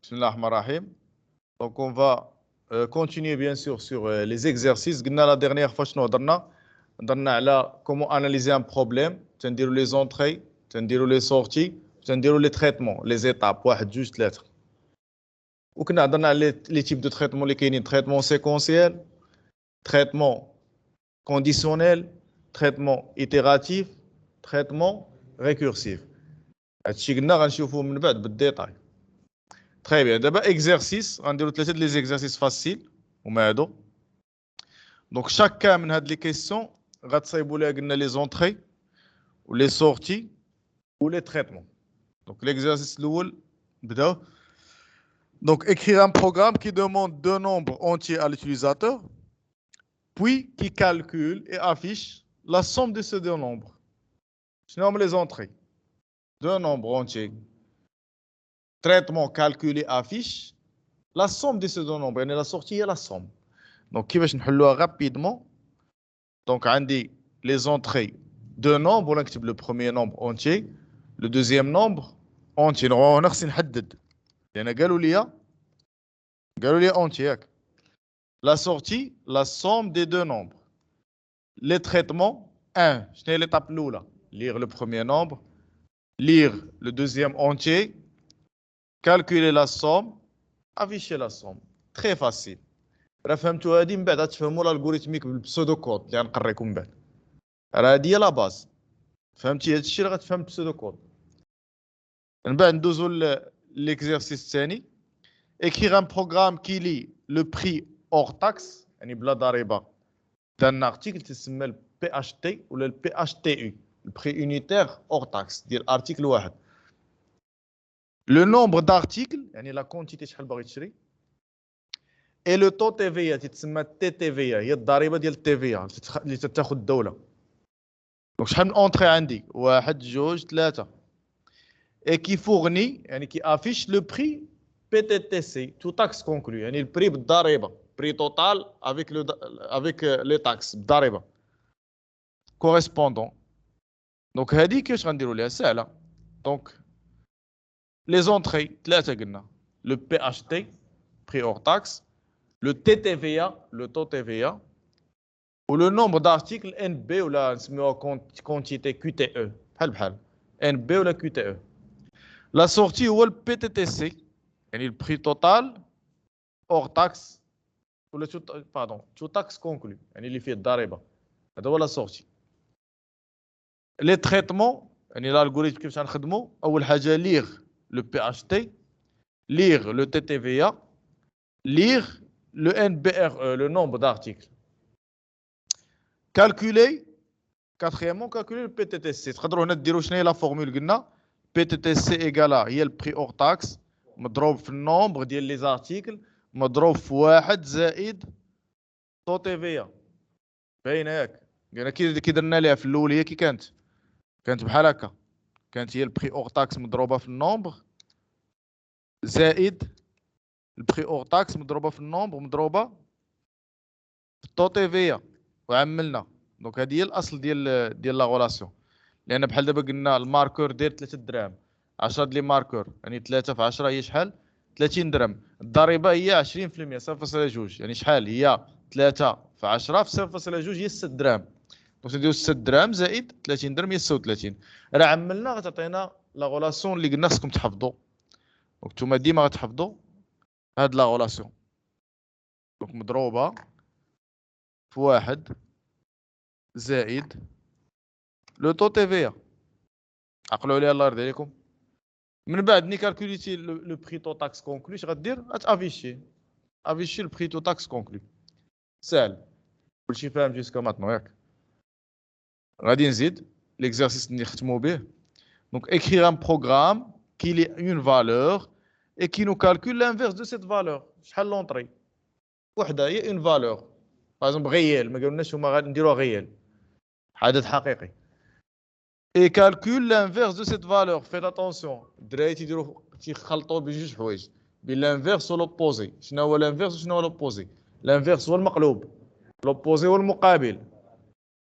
Bismillahirrahmanirrahim. Donc on va continuer bien sûr sur les exercices. La dernière fois, nous avons comment analyser un problème, les entrées, les sorties, les traitements, les étapes, juste lettres. Ou qu'on a les types de traitements, les traitements séquentiels, traitement conditionnel, traitement itératif, traitement récursif. هادشي قلنا غنشوفوه من بعد بالديتاي. Très bien. D'abord, exercice. On dirait que les exercices faciles. Donc, chacun de les questions, les entrées, ou les sorties, ou les traitements. Donc, l'exercice donc, écrire un programme qui demande deux nombres entiers à l'utilisateur, puis qui calcule et affiche la somme de ces deux nombres. Je nomme les entrées. Deux nombres entiers. Traitement, calcul et affiche. La somme de ces deux nombres, la sortie et la somme. Donc, qui va nous rapidement. Donc, on dit les entrées de nombres, on active le premier nombre entier, le deuxième nombre entier. On a نحدد. لأن قالوا لي entier. La sortie, la somme des deux nombres. Les traitements, 1. C'est l'étape l'oula. Lire le premier nombre, lire le deuxième entier, calculer la somme, afficher la somme. Très facile. فهمتوا هذه من بعد تفهموا الالغوريثميك بالبسودو كود اللي غنقريكم من بعد. راه هذه هي لا باز. فهمتي هذا الشيء اللي غتفهم بالبسودو كود. من بعد ندوزو ليكزيرسيس الثاني. écrire un programme qui lit le prix hors taxe يعني بلا ضريبه d'un article تسمى ال PHT ولا ال PHTU le prix unitaire hors taxe ديال ارتيكل واحد. le nombre d'articles يعني la quantité شحال باغي تشري et le taux TVA تسمى TTVA هي الضريبه ديال TVA اللي تاخذ الدوله. دونك شحال من اونطري عندي 1 2 3 et qui fournit يعني qui affiche le prix PTTC tout taxe conclu يعني البري بالضريبه prix total avec les taxes بالضريبه correspondant. دونك هذه كيفاش غنديروا ليها سهله. دونك les entrées ثلاثه قلنا le PHT prix hors taxe, le TTVA le taux TVA ou le nombre d'articles NB ou la quantité QTE بحال NB ou la QTE. La sortie ou le PTTC يعني le prix total hors taxe ou le tout taxe conclu يعني اللي فيه الضريبه هذا هو la sortie. Les traitements يعني l'algorithme كيفاش غنخدموا اول حاجه lire le PHT, lire le TTVA, lire le NBRE le nombre d'articles. Calculer quatrièmement calculer le PTTC. تقدروا هنا ديروا شنو هي لا فورمول قلنا PTTC égale هي البري اور تاكس مضروب في النومبر ديال لي زارتيكل مضروب في 1 زائد طو تي في. باينه ياك قلنا كي درنا ليها في الاوليه كي كانت بحال هكا كانت هي البري اور تاكس مضروبه في النومبر زائد البري اور تاكس مضروبه في النومبر مضروبه في طو تي في وعملنا. دونك هذه هي الاصل ديال لا غولاسيون. لان بحال دابا قلنا الماركور داير 3 دراهم 10 ديال لي ماركور يعني 3 في 10 هي شحال 30 درهم. الضريبه هي 20% 0.2 يعني شحال هي 3 في 10 في 0.2 هي 6 دراهم. دونك نديرو 6 دراهم زائد 30 درهم هي 36. راه عملنا غتعطينا لا غولاسيون اللي قلنا خصكم تحفظوا. دونك نتوما ديما غتحفظوا هاد لا غولاسيون. دونك مضروبه في 1 زائد لو طو تي في. عقلوا عليها الله يرضي عليكم. من بعد ني كالكوليتي لو بري تو تاكس كونكلو اش غدير غتافيشي لو بري تو تاكس كونكلو. سهل كلشي فاهم جوسكا ماتنو ياك. غادي نزيد ليكزارسيس اللي نختموا به. دونك écrire un programme qui lit une valeur et qui nous calcule l'inverse de cette valeur. شحال لونطري وحده هي une valeur par exemple غيال ما قالولناش هما غادي نديروها غيال عدد حقيقي. Et calcule l'inverse de cette valeur. Faites attention. الدراري تيخلطوا بجوج حوايج بين l'inverse و l'opposé. شنو هو l'inverse وشنو هو l'opposé؟ l'inverse هو المقلوب. l'opposé هو المقابل.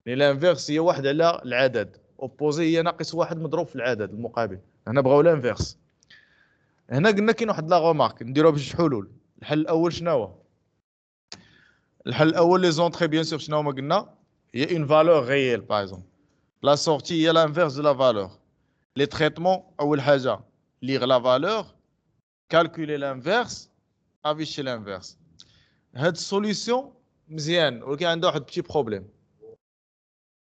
يعني l'inverse هي واحد على العدد. opposé هي ناقص واحد مضروب في العدد المقابل. هنا بغاو l'inverse. هنا قلنا كاين واحد لا غومارك نديروها بجوج حلول. الحل الاول شنو هو؟ الحل الاول لي زونطري بيان سور شنو هما قلنا؟ هي اون فالور ريال باغ اكزومبل. لا سورتي هي لانفيرس دو لا فالور. لي تريتمون اول حاجه ليغ لا فالور، كالكولي لانفيرس، افيشي لانفيرس. هاد السوليسيون مزيان ولكن عنده واحد بتي بروبليم.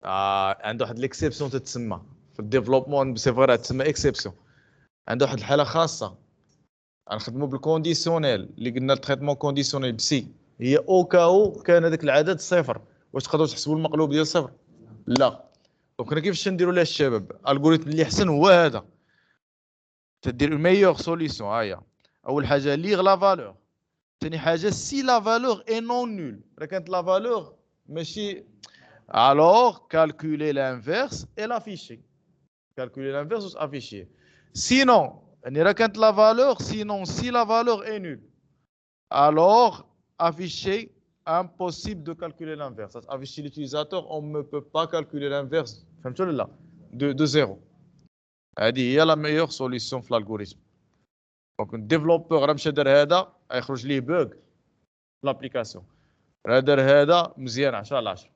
عنده واحد ليكسيبسيون تتسمى في الديفلوبمون، سي فغي تسمى اكسيبسيون. عنده واحد الحاله خاصه غنخدموا بالكونديسيونيل اللي قلنا التريتمون كونديسيونيل بسي، هي او كاو كان هذاك العدد صفر. واش تقدروا تحسبوا المقلوب ديال صفر؟ لا. دونك انا كيفاش نديروا ليه الشباب؟ الالغوريثم اللي احسن هو هذا، تدير الميور سوليسيون. ها هي اول حاجه ليغ لا فالور، ثاني حاجه سي لا فالور اي نون نول، راه كانت لا فالور ماشي، alors calculer l'inverse et l'afficher. Calculer l'inverse ou afficher. Sinon, كانت la valeur, sinon si la valeur est nulle, alors afficher impossible de calculer l'inverse. Afficher l'utilisateur, on ne peut pas calculer l'inverse. De zéro. هذه هي la meilleure solution في l'algorithme. Donc un développeur راه مشى دار هذا يخرج ليه بوغ في l'application. راه دار هذا مزيان 10 على 10.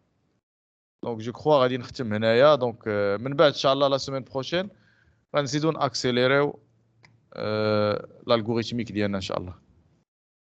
دونك جو كخوا غادي نختم هنايا. دونك من بعد ان شاء الله لا سيمين بروشين غنزيدو ناكسيليريو الالغوريثميك ديالنا ان شاء الله.